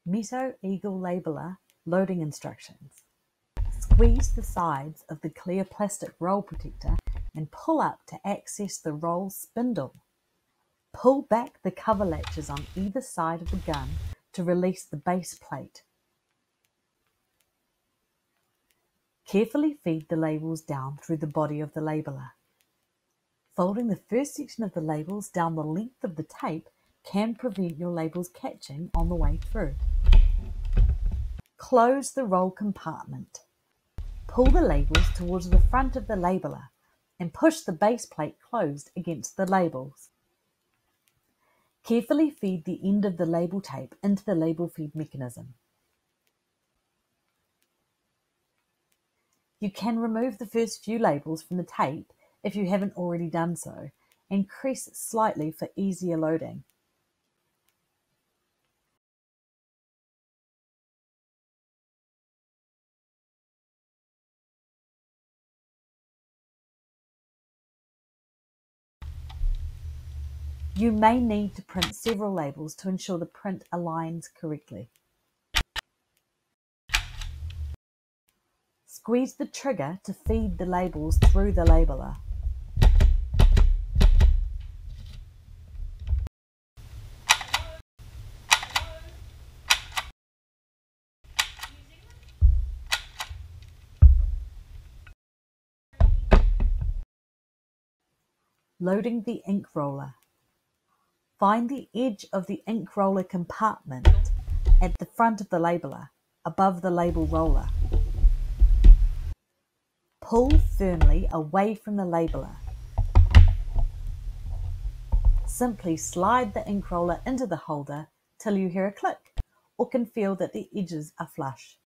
Meto Eagle labeler loading instructions. Squeeze the sides of the clear plastic roll protector and pull up to access the roll spindle. Pull back the cover latches on either side of the gun to release the base plate. Carefully feed the labels down through the body of the labeler. Folding the first section of the labels down the length of the tape can prevent your labels catching on the way through. Close the roll compartment. Pull the labels towards the front of the labeler and push the base plate closed against the labels. Carefully feed the end of the label tape into the label feed mechanism. You can remove the first few labels from the tape if you haven't already done so, and crease slightly for easier loading. You may need to print several labels to ensure the print aligns correctly. Squeeze the trigger to feed the labels through the labeler. Loading the ink roller. Find the edge of the ink roller compartment at the front of the labeler, above the label roller. Pull firmly away from the labeler. Simply slide the ink roller into the holder till you hear a click or can feel that the edges are flush.